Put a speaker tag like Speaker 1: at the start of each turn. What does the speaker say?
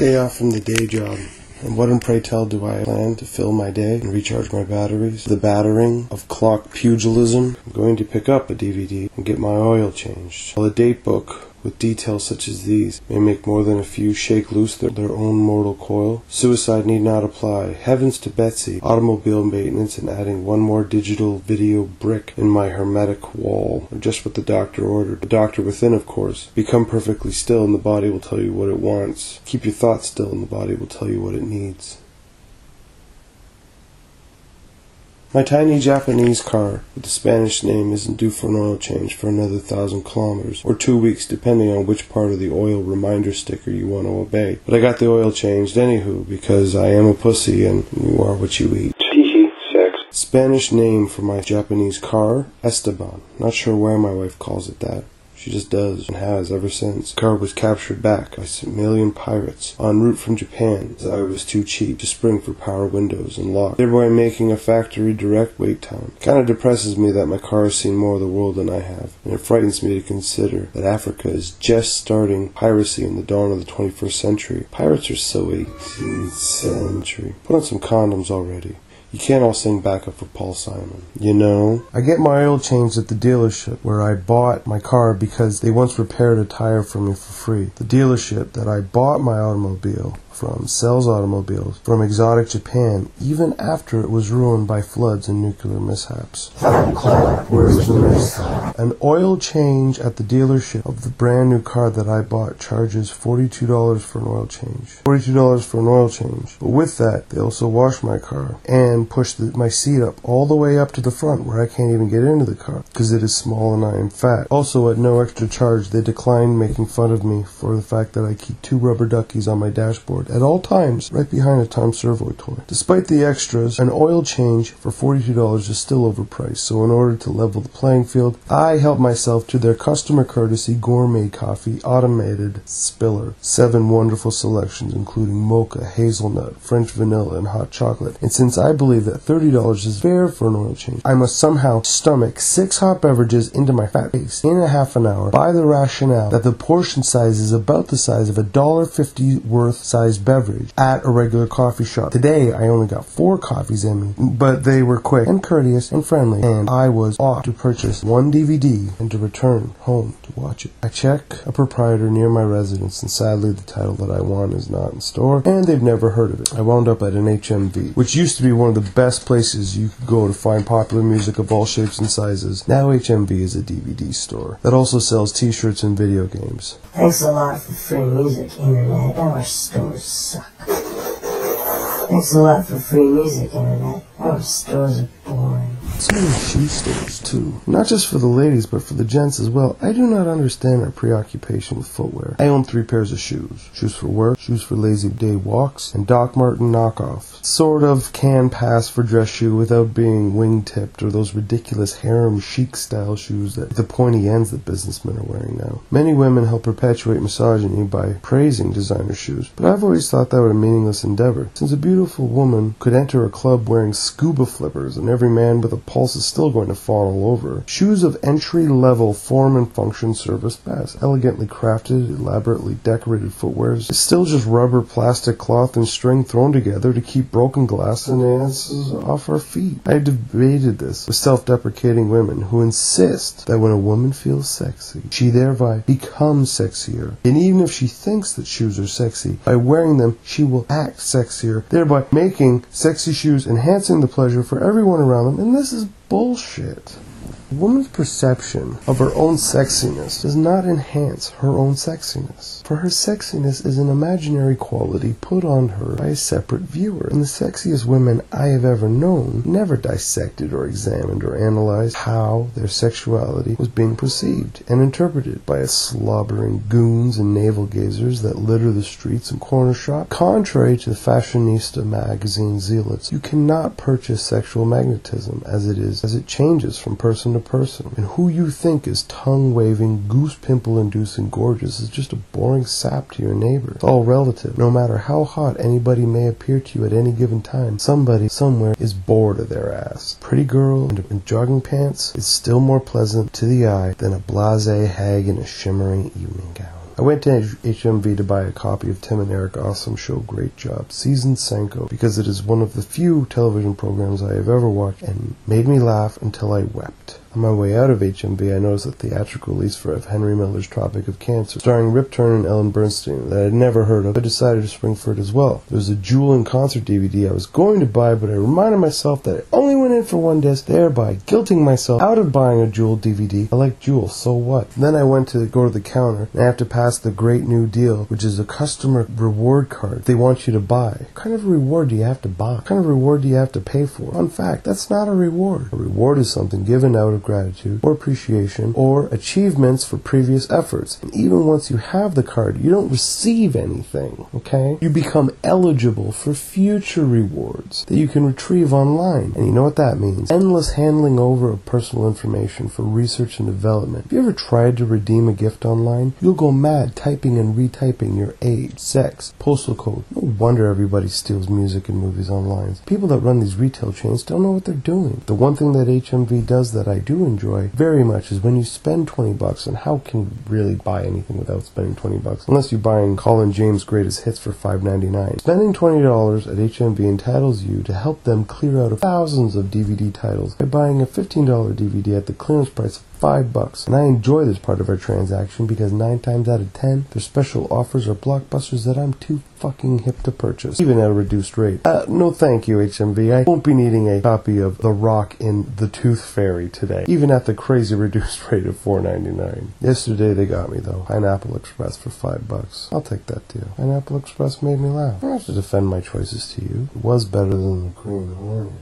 Speaker 1: Day off from the day job. And what in pray tell do I plan to fill my day and recharge my batteries? The battering of clock pugilism. I'm going to pick up a DVD and get my oil changed. While a date book with details such as these may make more than a few shake loose their own mortal coil, suicide need not apply. Heavens to Betsy, automobile maintenance, and adding one more digital video brick in my hermetic wall, or just what the doctor ordered. The doctor within, of course. Become perfectly still and the body will tell you what it wants. Keep your thoughts still and the body will tell you what it needs. My tiny Japanese car with the Spanish name isn't due for an oil change for another 1,000 kilometers, or 2 weeks depending on which part of the oil reminder sticker you want to obey. But I got the oil changed anywho, because I am a pussy and you are what you eat. Spanish name for my Japanese car, Esteban. Not sure why my wife calls it that. She just does, and has ever since. The car was captured back by Somalian pirates en route from Japan, as I was too cheap to spring for power windows and lock, thereby making a factory direct wait time. It kind of depresses me that my car has seen more of the world than I have, and it frightens me to consider that Africa is just starting piracy in the dawn of the 21st century. Pirates are so 18th century. Put on some condoms already. You can't all sing backup for Paul Simon. You know? I get my oil changed at the dealership where I bought my car because they once repaired a tire for me for free. The dealership that I bought my automobile from sells automobiles from exotic Japan even after it was ruined by floods and nuclear mishaps. An oil change at the dealership of the brand new car that I bought charges $42 for an oil change. $42 for an oil change. But with that, they also wash my car and push my seat up all the way up to the front where I can't even get into the car because it is small and I am fat. Also, at no extra charge, they declined making fun of me for the fact that I keep 2 rubber duckies on my dashboard at all times, right behind a Tom Servoy toy. Despite the extras, an oil change for $42 is still overpriced, so in order to level the playing field, I help myself to their customer courtesy gourmet coffee automated spiller. 7 wonderful selections including mocha, hazelnut, French vanilla, and hot chocolate. And since I believe that $30 is fair for an oil change, I must somehow stomach 6 hot beverages into my fat face in a half an hour by the rationale that the portion size is about the size of a $1.50 worth size beverage at a regular coffee shop. Today, I only got 4 coffees in me, but they were quick and courteous and friendly, and I was off to purchase 1 DVD and to return home to watch it. I check a proprietor near my residence, and sadly the title that I want is not in store, and they've never heard of it. I wound up at an HMV, which used to be one of the best places you could go to find popular music of all shapes and sizes. Now HMV is a DVD store that also sells t-shirts and video games.
Speaker 2: Thanks a lot for free music, Internet. Our stores suck. Thanks a lot for free music, Internet. Our stores are boring.
Speaker 1: So many shoe stores, too. Not just for the ladies, but for the gents as well. I do not understand our preoccupation with footwear. I own 3 pairs of shoes. Shoes for work, shoes for lazy day walks, and Doc Marten knockoff. Sort of can pass for dress shoe without being wing-tipped or those ridiculous harem chic-style shoes that the pointy ends that businessmen are wearing now. Many women help perpetuate misogyny by praising designer shoes, but I've always thought that was a meaningless endeavor, since a beautiful woman could enter a club wearing scuba flippers and every man with a pulse is still going to fall all over. Shoes of entry-level form and function serve us best. Elegantly crafted, elaborately decorated footwear is still just rubber, plastic, cloth, and string thrown together to keep broken glass and asses off our feet. I debated this with self-deprecating women who insist that when a woman feels sexy, she thereby becomes sexier. And even if she thinks that shoes are sexy, by wearing them, she will act sexier, thereby making sexy shoes enhancing the pleasure for everyone around them. And this is bullshit. A woman's perception of her own sexiness does not enhance her own sexiness, for her sexiness is an imaginary quality put on her by a separate viewer, and the sexiest women I have ever known never dissected or examined or analyzed how their sexuality was being perceived and interpreted by us slobbering goons and navel-gazers that litter the streets and corner shop. Contrary to the fashionista magazine zealots, you cannot purchase sexual magnetism as it changes from person to person, and who you think is tongue-waving, goose-pimple-inducing gorgeous is just a boring sap to your neighbor. It's all relative. No matter how hot anybody may appear to you at any given time, somebody somewhere is bored of their ass. Pretty girl in jogging pants is still more pleasant to the eye than a blasé hag in a shimmering evening gown. I went to HMV to buy a copy of Tim and Eric Awesome Show Great Job, Season Senko, because it is one of the few television programs I have ever watched and made me laugh until I wept. On my way out of HMV, I noticed a theatrical release of Henry Miller's Tropic of Cancer, starring Rip Torn and Ellen Bernstein, that I had never heard of. I decided to spring for it as well. There was a Jewel in Concert DVD I was going to buy, but I reminded myself that I only went in for one disc, thereby guilting myself out of buying a Jewel DVD. I like Jewel, so what? Then I went to go to the counter, and I have to pass the Great New Deal, which is a customer reward card they want you to buy. What kind of reward do you have to buy? What kind of reward do you have to pay for? Fun fact, that's not a reward. A reward is something given out of gratitude or appreciation or achievements for previous efforts. And even once you have the card, you don't receive anything, okay? You become eligible for future rewards that you can retrieve online. And you know what that means? Endless handling over of personal information for research and development. Have you ever tried to redeem a gift online? You'll go mad typing and retyping your age, sex, postal code. No wonder everybody steals music and movies online. People that run these retail chains don't know what they're doing. The one thing that HMV does that I do enjoy very much is when you spend $20, and how can you really buy anything without spending $20? Unless you're buying Colin James' Greatest Hits for $5.99. Spending $20 at HMV entitles you to help them clear out of thousands of DVD titles by buying a $15 DVD at the clearance price of $5. And I enjoy this part of our transaction because 9 times out of 10, their special offers are blockbusters that I'm too fucking hip to purchase, even at a reduced rate. No thank you, HMV. I won't be needing a copy of The Rock in The Tooth Fairy today, even at the crazy reduced rate of $4.99. Yesterday they got me though. Pineapple Express for $5. I'll take that deal. Pineapple Express made me laugh. I don't have to defend my choices to you. It was better than the Green Hornet.